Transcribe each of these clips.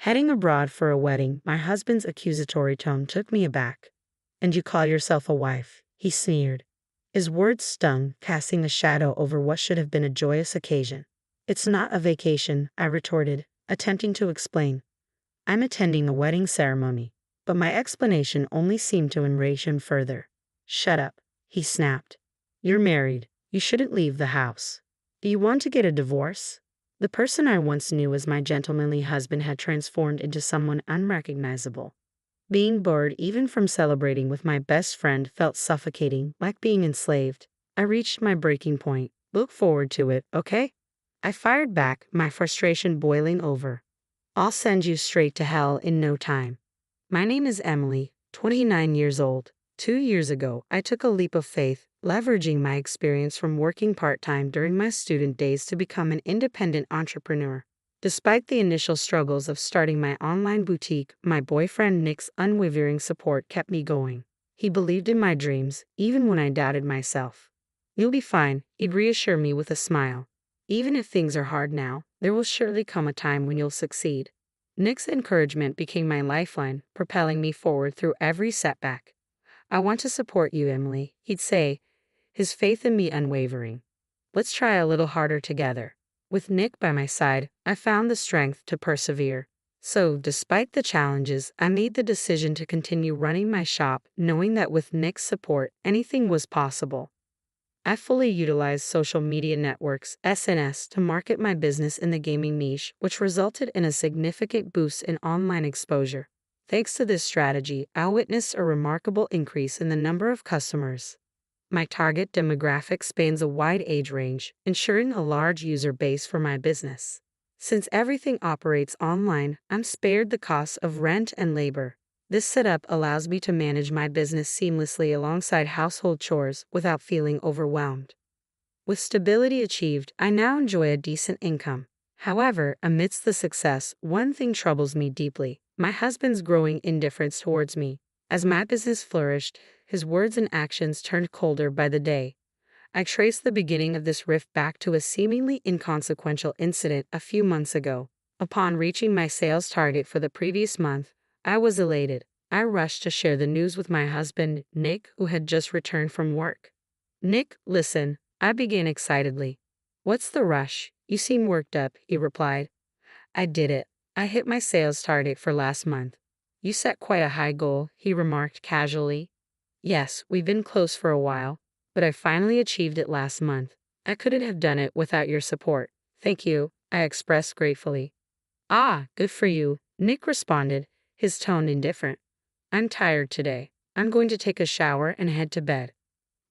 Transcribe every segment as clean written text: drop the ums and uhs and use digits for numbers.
Heading abroad for a wedding, my husband's accusatory tone took me aback. And you call yourself a wife? He sneered. His words stung, casting a shadow over what should have been a joyous occasion. It's not a vacation, I retorted, attempting to explain. I'm attending a wedding ceremony. But my explanation only seemed to enrage him further. Shut up, he snapped. You're married. You shouldn't leave the house. Do you want to get a divorce? The person I once knew as my gentlemanly husband had transformed into someone unrecognizable. Being bored even from celebrating with my best friend felt suffocating, like being enslaved. I reached my breaking point. Look forward to it, okay? I fired back, my frustration boiling over. I'll send you straight to hell in no time. My name is Emily, 29 years old. 2 years ago, I took a leap of faith, leveraging my experience from working part-time during my student days to become an independent entrepreneur. Despite the initial struggles of starting my online boutique, my boyfriend Nick's unwavering support kept me going. He believed in my dreams, even when I doubted myself. You'll be fine, he'd reassure me with a smile. Even if things are hard now, there will surely come a time when you'll succeed. Nick's encouragement became my lifeline, propelling me forward through every setback. I want to support you, Emily, he'd say, his faith in me unwavering. Let's try a little harder together. With Nick by my side, I found the strength to persevere. So, despite the challenges, I made the decision to continue running my shop, knowing that with Nick's support, anything was possible. I fully utilized social media networks, SNS, to market my business in the gaming niche, which resulted in a significant boost in online exposure. Thanks to this strategy, I witnessed a remarkable increase in the number of customers. My target demographic spans a wide age range, ensuring a large user base for my business. Since everything operates online, I'm spared the costs of rent and labor. This setup allows me to manage my business seamlessly alongside household chores without feeling overwhelmed. With stability achieved, I now enjoy a decent income. However, amidst the success, one thing troubles me deeply: my husband's growing indifference towards me. As my business flourished, his words and actions turned colder by the day. I trace the beginning of this rift back to a seemingly inconsequential incident a few months ago. Upon reaching my sales target for the previous month, I was elated. I rushed to share the news with my husband, Nick, who had just returned from work. Nick, listen, I began excitedly. What's the rush? You seem worked up, he replied. I did it. I hit my sales target for last month. You set quite a high goal, he remarked casually. Yes, we've been close for a while, but I finally achieved it last month. I couldn't have done it without your support. Thank you, I expressed gratefully. Ah, good for you, Nick responded, his tone indifferent. I'm tired today. I'm going to take a shower and head to bed.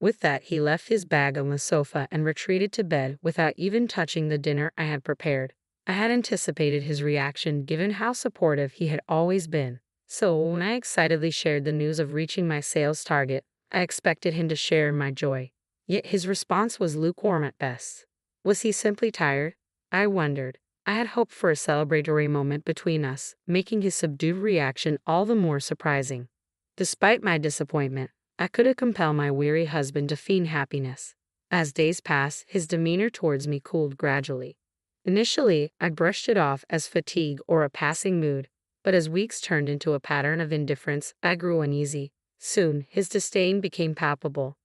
With that, he left his bag on the sofa and retreated to bed without even touching the dinner I had prepared. I had anticipated his reaction given how supportive he had always been. So, when I excitedly shared the news of reaching my sales target, I expected him to share in my joy. Yet his response was lukewarm at best. Was he simply tired? I wondered. I had hoped for a celebratory moment between us, making his subdued reaction all the more surprising. Despite my disappointment, I couldn't compel my weary husband to feign happiness. As days passed, his demeanor towards me cooled gradually. Initially, I brushed it off as fatigue or a passing mood, but as weeks turned into a pattern of indifference, I grew uneasy. Soon, his disdain became palpable.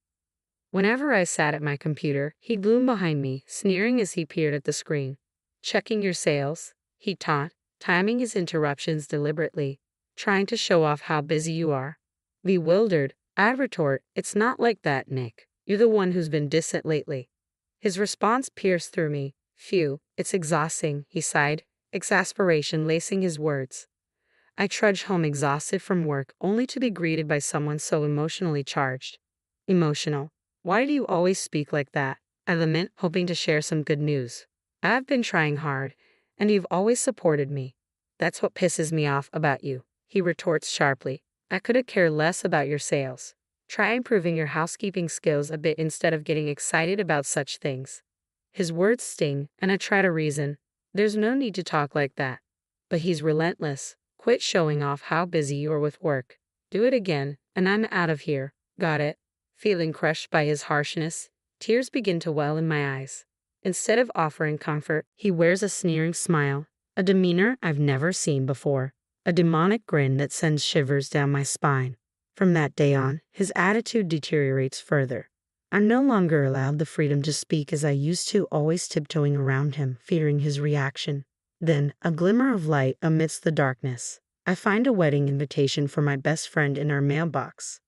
Whenever I sat at my computer, he'd loom behind me, sneering as he peered at the screen. Checking your sales, he'd taunt, timing his interruptions deliberately, trying to show off how busy you are. Bewildered, I'd retort, it's not like that, Nick. You're the one who's been distant lately. His response pierced through me. Phew, it's exhausting, he sighed, exasperation lacing his words. I trudged home exhausted from work, only to be greeted by someone so emotionally charged. Emotional. Why do you always speak like that? I lament, hoping to share some good news. I've been trying hard, and you've always supported me. That's what pisses me off about you, he retorts sharply. I couldn't care less about your sales. Try improving your housekeeping skills a bit instead of getting excited about such things. His words sting, and I try to reason. There's no need to talk like that. But he's relentless. Quit showing off how busy you are with work. Do it again, and I'm out of here. Got it? Feeling crushed by his harshness, tears begin to well in my eyes. Instead of offering comfort, he wears a sneering smile. a demeanor I've never seen before, a demonic grin that sends shivers down my spine. From that day on, his attitude deteriorates further. I'm no longer allowed the freedom to speak as I used to, always tiptoeing around him, fearing his reaction. Then, a glimmer of light amidst the darkness. I find a wedding invitation for my best friend in our mailbox.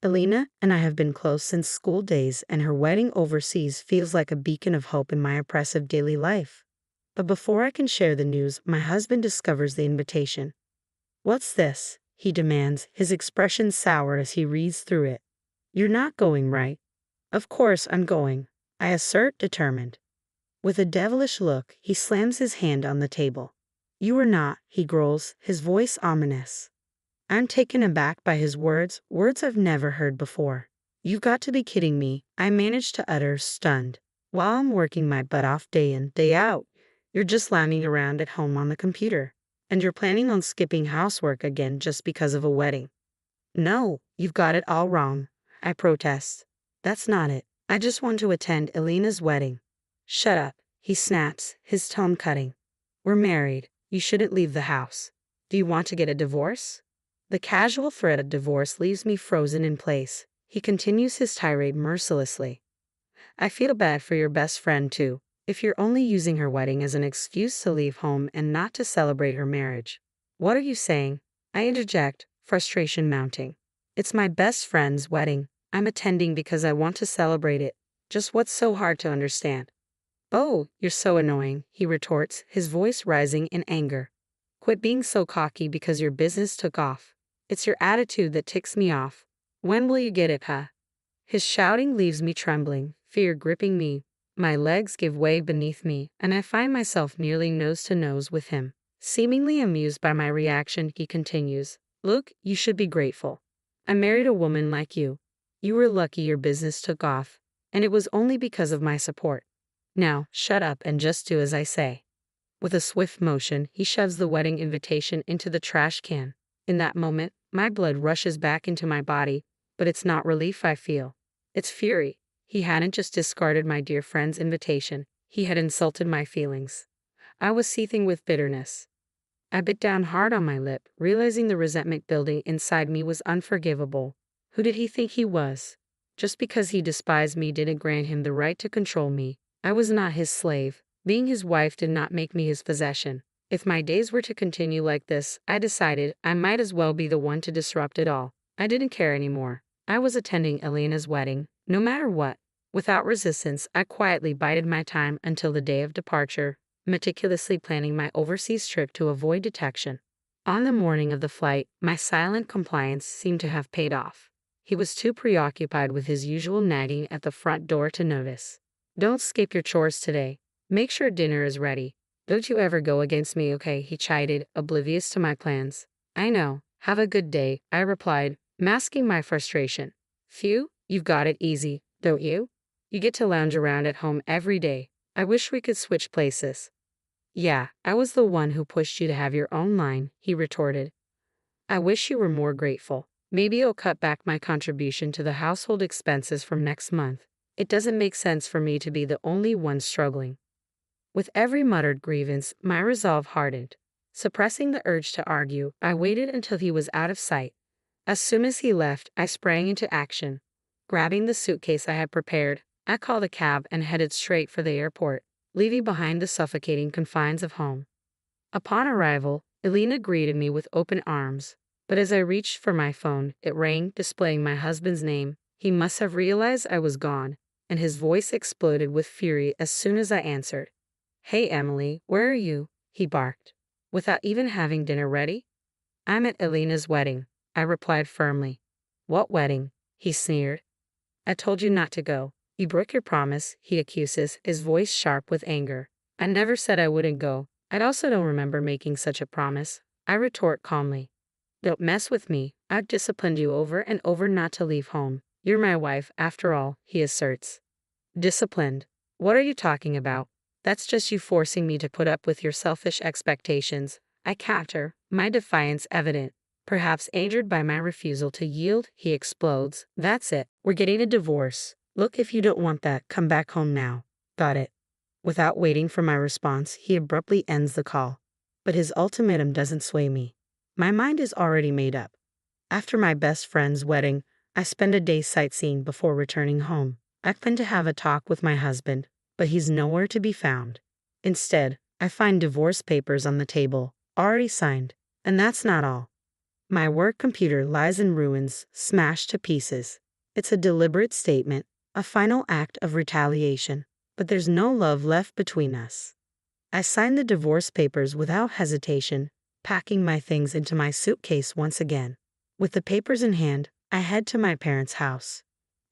Elena and I have been close since school days, and her wedding overseas feels like a beacon of hope in my oppressive daily life. But before I can share the news, my husband discovers the invitation. "What's this?" he demands, his expression sour as he reads through it. "You're not going, right?" "Of course I'm going," I assert, determined. With a devilish look, he slams his hand on the table. "You are not," he growls, his voice ominous. I'm taken aback by his words I've never heard before. "You've got to be kidding me," I manage to utter, stunned. "While I'm working my butt off day in, day out, you're just lounging around at home on the computer. And you're planning on skipping housework again just because of a wedding." "No, you've got it all wrong," I protest. "That's not it. I just want to attend Elena's wedding." "Shut up," he snaps, his tone cutting. "We're married. You shouldn't leave the house. Do you want to get a divorce?" The casual threat of divorce leaves me frozen in place. He continues his tirade mercilessly. "I feel bad for your best friend, too, if you're only using her wedding as an excuse to leave home and not to celebrate her marriage." "What are you saying?" I interject, frustration mounting. "It's my best friend's wedding. I'm attending because I want to celebrate it. Just what's so hard to understand?" "Oh, you're so annoying," he retorts, his voice rising in anger. "Quit being so cocky because your business took off. It's your attitude that ticks me off. When will you get it, huh?" His shouting leaves me trembling, fear gripping me. My legs give way beneath me, and I find myself nearly nose to nose with him. Seemingly amused by my reaction, he continues, "Look, you should be grateful. I married a woman like you. You were lucky your business took off, and it was only because of my support. Now, shut up and just do as I say." With a swift motion, he shoves the wedding invitation into the trash can. In that moment, my blood rushes back into my body, but it's not relief I feel. It's fury. He hadn't just discarded my dear friend's invitation, he had insulted my feelings. I was seething with bitterness. I bit down hard on my lip, realizing the resentment building inside me was unforgivable. Who did he think he was? Just because he despised me didn't grant him the right to control me. I was not his slave. Being his wife did not make me his possession. If my days were to continue like this, I decided I might as well be the one to disrupt it all. I didn't care anymore. I was attending Elena's wedding, no matter what. Without resistance, I quietly bided my time until the day of departure, meticulously planning my overseas trip to avoid detection. On the morning of the flight, my silent compliance seemed to have paid off. He was too preoccupied with his usual nagging at the front door to notice. "Don't skip your chores today. Make sure dinner is ready. Don't you ever go against me, okay?" he chided, oblivious to my plans. "I know. Have a good day," I replied, masking my frustration. "Phew, you've got it easy, don't you? You get to lounge around at home every day. I wish we could switch places." "Yeah, I was the one who pushed you to have your own line," he retorted. "I wish you were more grateful. Maybe I'll cut back my contribution to the household expenses from next month. It doesn't make sense for me to be the only one struggling." With every muttered grievance, my resolve hardened. Suppressing the urge to argue, I waited until he was out of sight. As soon as he left, I sprang into action. Grabbing the suitcase I had prepared, I called a cab and headed straight for the airport, leaving behind the suffocating confines of home. Upon arrival, Elena greeted me with open arms, but as I reached for my phone, it rang, displaying my husband's name. He must have realized I was gone, and his voice exploded with fury as soon as I answered. "Hey Emily, where are you?" he barked. "Without even having dinner ready?" "I'm at Elena's wedding," I replied firmly. "What wedding?" he sneered. "I told you not to go. You broke your promise," he accuses, his voice sharp with anger. "I never said I wouldn't go. I also don't remember making such a promise," I retort calmly. "Don't mess with me. I've disciplined you over and over not to leave home. You're my wife, after all," he asserts. "Disciplined? What are you talking about? That's just you forcing me to put up with your selfish expectations," I counter, my defiance evident. Perhaps angered by my refusal to yield, he explodes. "That's it. We're getting a divorce. Look, if you don't want that, come back home now. Got it?" Without waiting for my response, he abruptly ends the call. But his ultimatum doesn't sway me. My mind is already made up. After my best friend's wedding, I spend a day sightseeing before returning home. I plan to have a talk with my husband, but he's nowhere to be found. Instead, I find divorce papers on the table, already signed. And that's not all. My work computer lies in ruins, smashed to pieces. It's a deliberate statement, a final act of retaliation. But there's no love left between us. I signed the divorce papers without hesitation, packing my things into my suitcase once again. With the papers in hand, I head to my parents' house.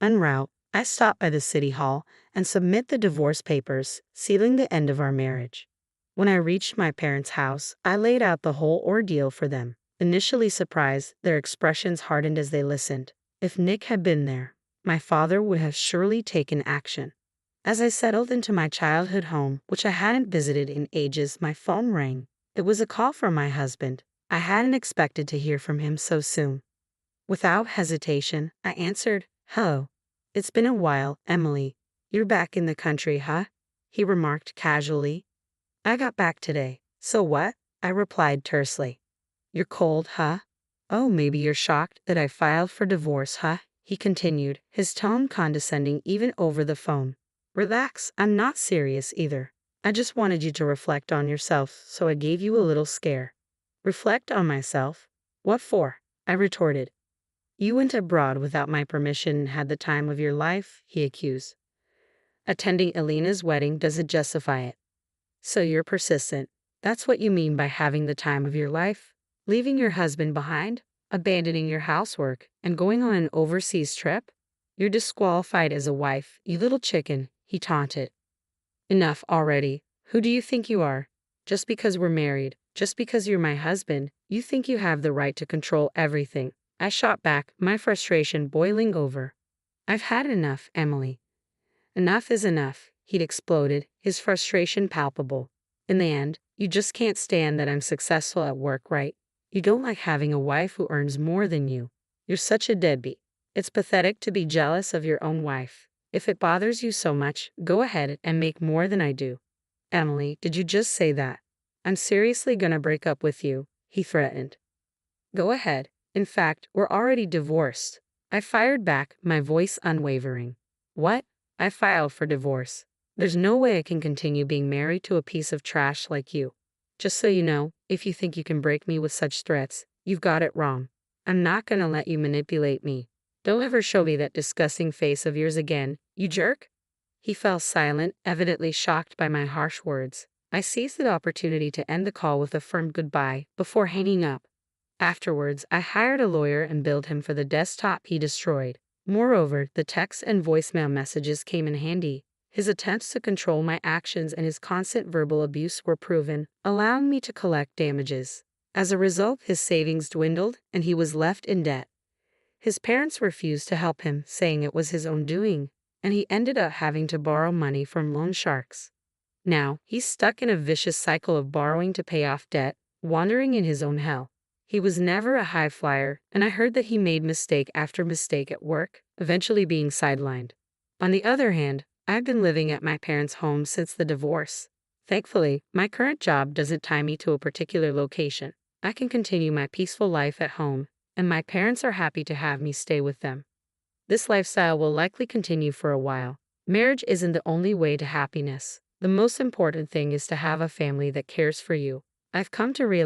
En route, I stop by the city hall and submit the divorce papers, sealing the end of our marriage. When I reached my parents' house, I laid out the whole ordeal for them. Initially surprised, their expressions hardened as they listened. If Nick had been there, my father would have surely taken action. As I settled into my childhood home, which I hadn't visited in ages, my phone rang. It was a call from my husband. I hadn't expected to hear from him so soon. Without hesitation, I answered, "Hello. It's been a while, Emily. You're back in the country, huh?" he remarked casually. "I got back today." "So what?" I replied tersely. "You're cold, huh? Oh, maybe you're shocked that I filed for divorce, huh?" he continued, his tone condescending even over the phone. "Relax, I'm not serious either. I just wanted you to reflect on yourself, so I gave you a little scare." "Reflect on myself? What for?" I retorted. "You went abroad without my permission and had the time of your life," he accused. "Attending Elena's wedding doesn't justify it." "So you're persistent. That's what you mean by having the time of your life? Leaving your husband behind, abandoning your housework, and going on an overseas trip? You're disqualified as a wife, you little chicken," he taunted. "Enough already. Who do you think you are? Just because we're married, just because you're my husband, you think you have the right to control everything." I shot back, my frustration boiling over. "I've had enough, Emily." "Enough is enough," he'd exploded, his frustration palpable. "In the end, you just can't stand that I'm successful at work, right? You don't like having a wife who earns more than you. You're such a deadbeat. It's pathetic to be jealous of your own wife. If it bothers you so much, go ahead and make more than I do." "Emily, did you just say that? I'm seriously gonna break up with you," he threatened. "Go ahead. In fact, we're already divorced." I fired back, my voice unwavering. "What? I filed for divorce. There's no way I can continue being married to a piece of trash like you. Just so you know, if you think you can break me with such threats, you've got it wrong. I'm not gonna let you manipulate me. Don't ever show me that disgusting face of yours again, you jerk." He fell silent, evidently shocked by my harsh words. I seized the opportunity to end the call with a firm goodbye before hanging up. Afterwards, I hired a lawyer and billed him for the desktop he destroyed. Moreover, the text and voicemail messages came in handy. His attempts to control my actions and his constant verbal abuse were proven, allowing me to collect damages. As a result, his savings dwindled, and he was left in debt. His parents refused to help him, saying it was his own doing, and he ended up having to borrow money from loan sharks. Now, he's stuck in a vicious cycle of borrowing to pay off debt, wandering in his own hell. He was never a high flyer, and I heard that he made mistake after mistake at work, eventually being sidelined. On the other hand, I've been living at my parents' home since the divorce. Thankfully, my current job doesn't tie me to a particular location. I can continue my peaceful life at home, and my parents are happy to have me stay with them. This lifestyle will likely continue for a while. Marriage isn't the only way to happiness. The most important thing is to have a family that cares for you. I've come to realize